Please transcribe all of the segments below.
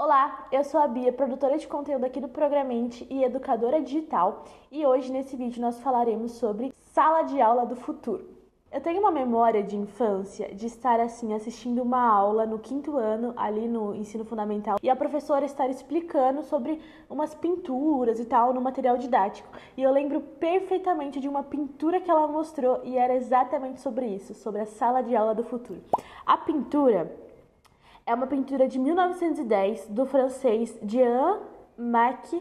Olá, eu sou a Bia, produtora de conteúdo aqui do Programente e educadora digital, e hoje nesse vídeo nós falaremos sobre sala de aula do futuro. Eu tenho uma memória de infância de estar assistindo uma aula no 5º ano, ali no ensino fundamental, e a professora estar explicando sobre umas pinturas e tal no material didático. E eu lembro perfeitamente de uma pintura que ela mostrou e era exatamente sobre isso, sobre a sala de aula do futuro. A pintura é uma pintura de 1910 do francês Jean-Marc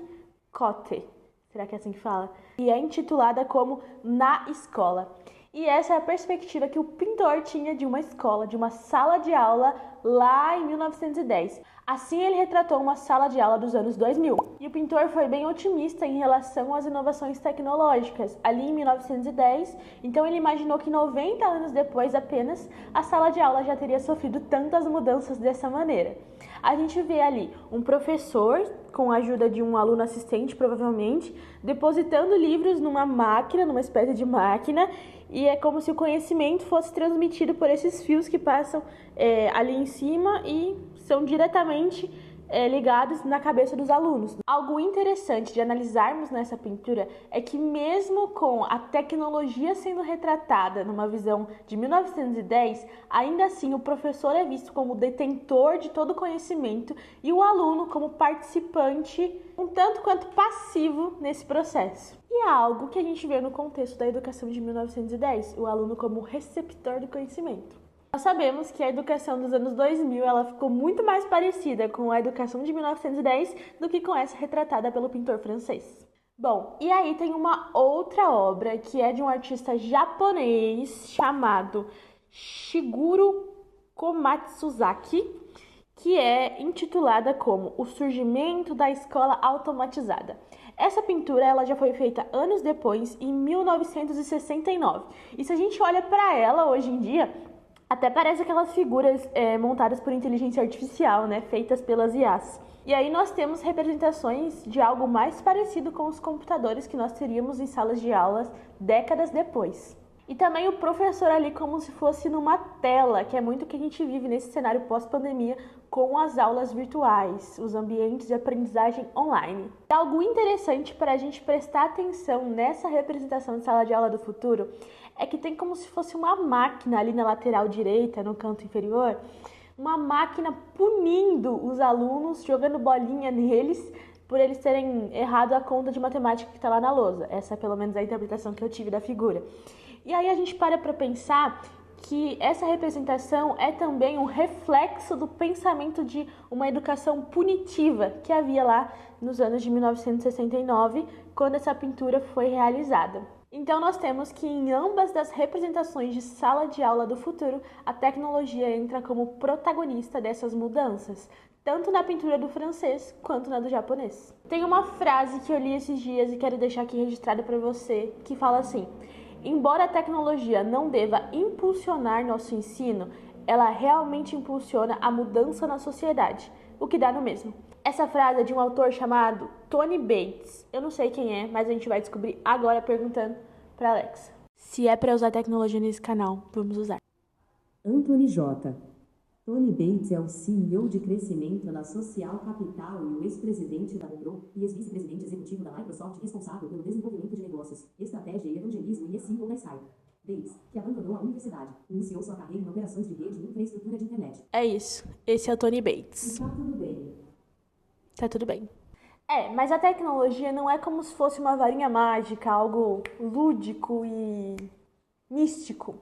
Cotte. Será que é assim que fala? E é intitulada como Na Escola. E essa é a perspectiva que o pintor tinha de uma escola, de uma sala de aula lá em 1910. Assim ele retratou uma sala de aula dos anos 2000. E o pintor foi bem otimista em relação às inovações tecnológicas ali em 1910. Então ele imaginou que 90 anos depois apenas, a sala de aula já teria sofrido tantas mudanças dessa maneira. A gente vê ali um professor, com a ajuda de um aluno assistente provavelmente, depositando livros numa máquina, numa espécie de máquina, e é como se o conhecimento fosse transmitido por esses fios que passam ali em cima e são diretamente ligados na cabeça dos alunos. Algo interessante de analisarmos nessa pintura é que mesmo com a tecnologia sendo retratada numa visão de 1910, ainda assim o professor é visto como detentor de todo o conhecimento e o aluno como participante um tanto quanto passivo nesse processo. E é algo que a gente vê no contexto da educação de 1910, o aluno como receptor do conhecimento. Nós sabemos que a educação dos anos 2000 ela ficou muito mais parecida com a educação de 1910 do que com essa retratada pelo pintor francês. Bom, e aí tem uma outra obra que é de um artista japonês chamado Shigeru Komatsuzaki, que é intitulada como O Surgimento da Escola Automatizada. Essa pintura ela já foi feita anos depois, em 1969. E se a gente olha para ela hoje em dia, até parece aquelas figuras montadas por inteligência artificial, né, feitas pelas IAs. E aí nós temos representações de algo mais parecido com os computadores que nós teríamos em salas de aulas décadas depois. E também o professor ali como se fosse numa tela, que é muito o que a gente vive nesse cenário pós-pandemia com as aulas virtuais, os ambientes de aprendizagem online. E algo interessante para a gente prestar atenção nessa representação de sala de aula do futuro é que tem como se fosse uma máquina ali na lateral direita, no canto inferior, uma máquina punindo os alunos, jogando bolinha neles, por eles terem errado a conta de matemática que está lá na lousa. Essa é pelo menos a interpretação que eu tive da figura. E aí a gente para pensar que essa representação é também um reflexo do pensamento de uma educação punitiva que havia lá nos anos de 1969, quando essa pintura foi realizada. Então nós temos que em ambas das representações de sala de aula do futuro, a tecnologia entra como protagonista dessas mudanças, tanto na pintura do francês quanto na do japonês. Tem uma frase que eu li esses dias e quero deixar aqui registrada para você, que fala assim: embora a tecnologia não deva impulsionar nosso ensino, ela realmente impulsiona a mudança na sociedade, o que dá no mesmo. Essa frase é de um autor chamado Tony Bates. Eu não sei quem é, mas a gente vai descobrir agora perguntando para Alexa. Se é para usar tecnologia nesse canal, vamos usar. Anthony J. Tony Bates é o CEO de crescimento na Social Capital e o ex-presidente da Monroe e ex-vice-presidente executivo da Microsoft responsável pelo desenvolvimento de negócios, estratégia e evangelismo e CEO da Skype. Bates, que abandonou a universidade, iniciou sua carreira em operações de rede e infraestrutura de internet. É isso, esse é o Tony Bates. Tá tudo bem. Tá tudo bem. Mas a tecnologia não é como se fosse uma varinha mágica, algo lúdico e místico.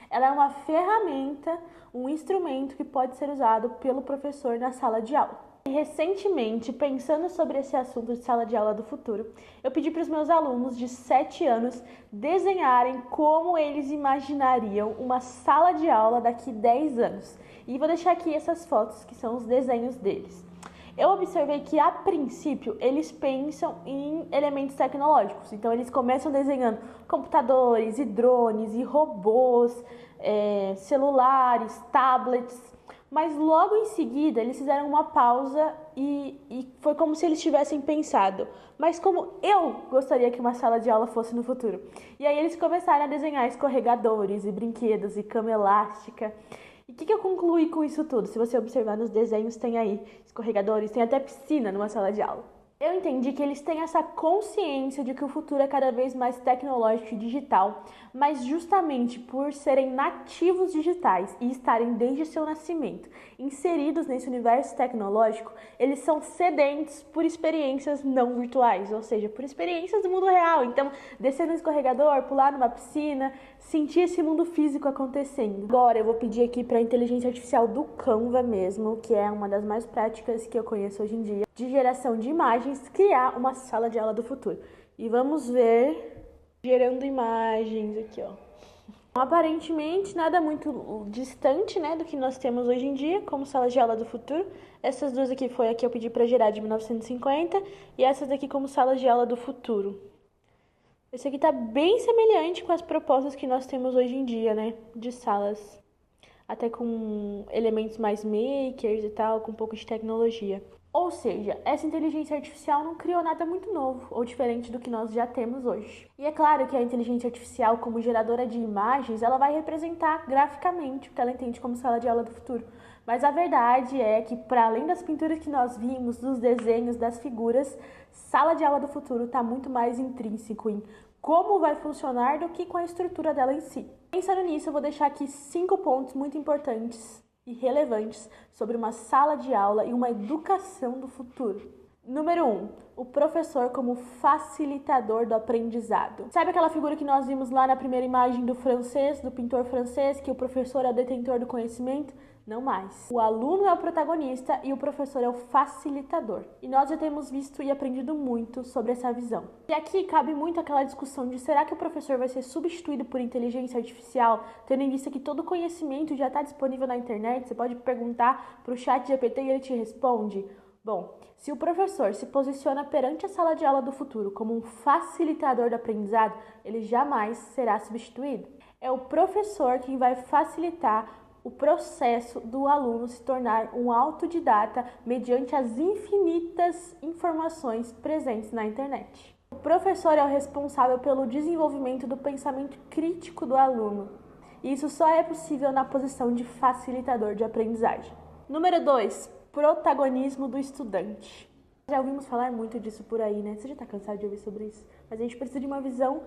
Ela é uma ferramenta, um instrumento que pode ser usado pelo professor na sala de aula. E recentemente, pensando sobre esse assunto de sala de aula do futuro, eu pedi para os meus alunos de 7 anos desenharem como eles imaginariam uma sala de aula daqui 10 anos. E vou deixar aqui essas fotos que são os desenhos deles. Eu observei que, a princípio, eles pensam em elementos tecnológicos. Então, eles começam desenhando computadores, e drones, e robôs, celulares, tablets. Mas, logo em seguida, eles fizeram uma pausa e foi como se eles tivessem pensado: mas como eu gostaria que uma sala de aula fosse no futuro? E aí, eles começaram a desenhar escorregadores, e brinquedos, e cama elástica. E o que eu concluí com isso tudo? Se você observar nos desenhos, tem aí escorregadores, tem até piscina numa sala de aula. Eu entendi que eles têm essa consciência de que o futuro é cada vez mais tecnológico e digital, mas justamente por serem nativos digitais e estarem desde seu nascimento inseridos nesse universo tecnológico, eles são sedentos por experiências não virtuais, ou seja, por experiências do mundo real. Então, descer no escorregador, pular numa piscina, sentir esse mundo físico acontecendo. Agora eu vou pedir aqui para a inteligência artificial do Canva mesmo, que é uma das mais práticas que eu conheço hoje em dia, de geração de imagens, criar uma sala de aula do futuro. E vamos ver, gerando imagens aqui, ó. Aparentemente nada muito distante, né, do que nós temos hoje em dia como sala de aula do futuro. Essas duas aqui foi a que eu pedi para gerar de 1950 e essas daqui como sala de aula do futuro. Esse aqui tá bem semelhante com as propostas que nós temos hoje em dia, né, de salas. Até com elementos mais makers e tal, com um pouco de tecnologia. Ou seja, essa inteligência artificial não criou nada muito novo ou diferente do que nós já temos hoje. E é claro que a inteligência artificial, como geradora de imagens, ela vai representar graficamente o que ela entende como sala de aula do futuro. Mas a verdade é que, para além das pinturas que nós vimos, dos desenhos, das figuras, sala de aula do futuro está muito mais intrínseco em como vai funcionar do que com a estrutura dela em si. Pensando nisso, eu vou deixar aqui 5 pontos muito importantes e relevantes sobre uma sala de aula e uma educação do futuro. Número 1, o professor como facilitador do aprendizado. Sabe aquela figura que nós vimos lá na primeira imagem do francês, do pintor francês, que o professor é o detentor do conhecimento? Não mais. O aluno é o protagonista e o professor é o facilitador. E nós já temos visto e aprendido muito sobre essa visão. E aqui cabe muito aquela discussão de será que o professor vai ser substituído por inteligência artificial, tendo em vista que todo conhecimento já está disponível na internet, você pode perguntar para o ChatGPT e ele te responde? Bom, se o professor se posiciona perante a sala de aula do futuro como um facilitador do aprendizado, ele jamais será substituído. É o professor quem vai facilitar o processo do aluno se tornar um autodidata mediante as infinitas informações presentes na internet. O professor é o responsável pelo desenvolvimento do pensamento crítico do aluno. E isso só é possível na posição de facilitador de aprendizagem. Número 2, protagonismo do estudante. Já ouvimos falar muito disso por aí, né? Você já está cansado de ouvir sobre isso? Mas a gente precisa de uma visão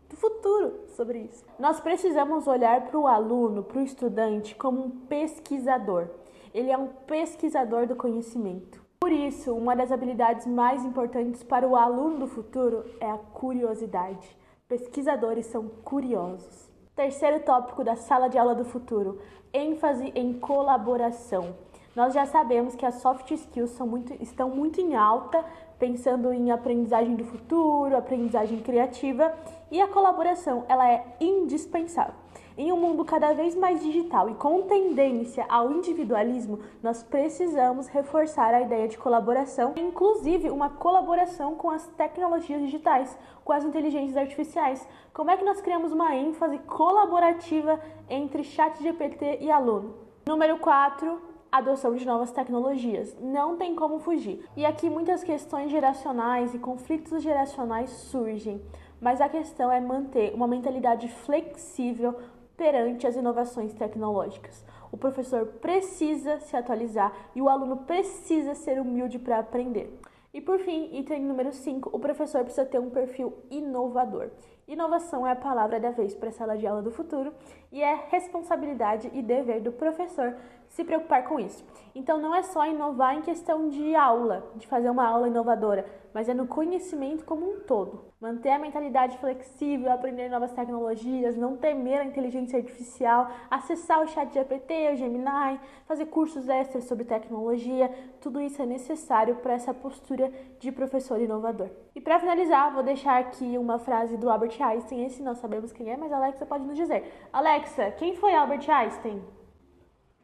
do futuro sobre isso. Nós precisamos olhar para o aluno, para o estudante, como um pesquisador. Ele é um pesquisador do conhecimento. Por isso, uma das habilidades mais importantes para o aluno do futuro é a curiosidade. Pesquisadores são curiosos. Terceiro tópico da sala de aula do futuro, ênfase em colaboração. Nós já sabemos que as soft skills estão muito em alta, pensando em aprendizagem do futuro, aprendizagem criativa, e a colaboração ela é indispensável. Em um mundo cada vez mais digital e com tendência ao individualismo, nós precisamos reforçar a ideia de colaboração, inclusive uma colaboração com as tecnologias digitais, com as inteligências artificiais. Como é que nós criamos uma ênfase colaborativa entre ChatGPT e aluno? Número 4. Adoção de novas tecnologias. Não tem como fugir. E aqui muitas questões geracionais e conflitos geracionais surgem, mas a questão é manter uma mentalidade flexível perante as inovações tecnológicas. O professor precisa se atualizar e o aluno precisa ser humilde para aprender. E por fim, item número 5, o professor precisa ter um perfil inovador. Inovação é a palavra da vez para a sala de aula do futuro e é responsabilidade e dever do professor se preocupar com isso. Então não é só inovar em questão de aula, de fazer uma aula inovadora, mas é no conhecimento como um todo. Manter a mentalidade flexível, aprender novas tecnologias, não temer a inteligência artificial, acessar o ChatGPT, o Gemini, fazer cursos extras sobre tecnologia, tudo isso é necessário para essa postura de professor inovador. E para finalizar, vou deixar aqui uma frase do Albert Einstein. Esse nós sabemos quem é, mas a Alexa pode nos dizer. Alexa, quem foi Albert Einstein?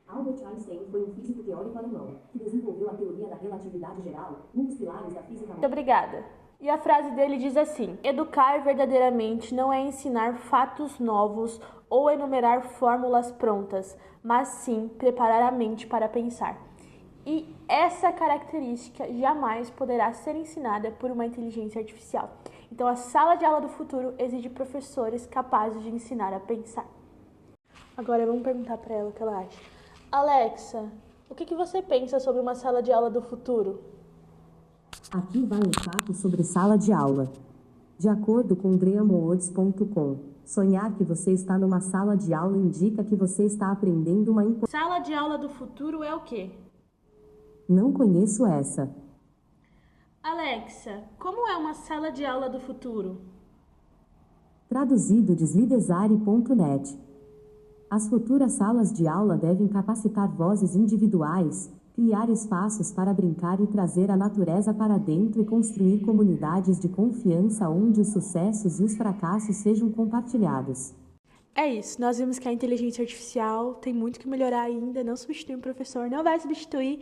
Albert Einstein foi um físico teórico alemão que desenvolveu a teoria da relatividade geral, um dos pilares da física. Muito obrigada. E a frase dele diz assim: educar verdadeiramente não é ensinar fatos novos ou enumerar fórmulas prontas, mas sim preparar a mente para pensar. E essa característica jamais poderá ser ensinada por uma inteligência artificial. Então a sala de aula do futuro exige professores capazes de ensinar a pensar. Agora vamos perguntar para ela o que ela acha. Alexa, o que você pensa sobre uma sala de aula do futuro? Aqui vai um fato sobre sala de aula. De acordo com GreamoWords.com, sonhar que você está numa sala de aula indica que você está aprendendo uma Sala de aula do futuro é o quê? Não conheço essa. Alexa, como é uma sala de aula do futuro? Traduzido de slidesari.net. As futuras salas de aula devem capacitar vozes individuais, criar espaços para brincar e trazer a natureza para dentro e construir comunidades de confiança onde os sucessos e os fracassos sejam compartilhados. É isso, nós vimos que a inteligência artificial tem muito que melhorar ainda, não substitui um professor, não vai substituir,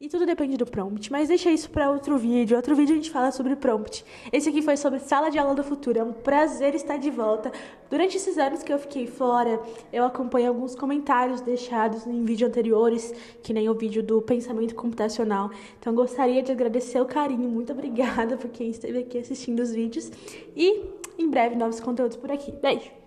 e tudo depende do prompt. Mas deixa isso para outro vídeo a gente fala sobre prompt. Esse aqui foi sobre sala de aula do futuro, é um prazer estar de volta. Durante esses anos que eu fiquei fora, eu acompanhei alguns comentários deixados em vídeos anteriores, que nem o vídeo do pensamento computacional. Então gostaria de agradecer o carinho, muito obrigada por quem esteve aqui assistindo os vídeos, e em breve novos conteúdos por aqui. Beijo!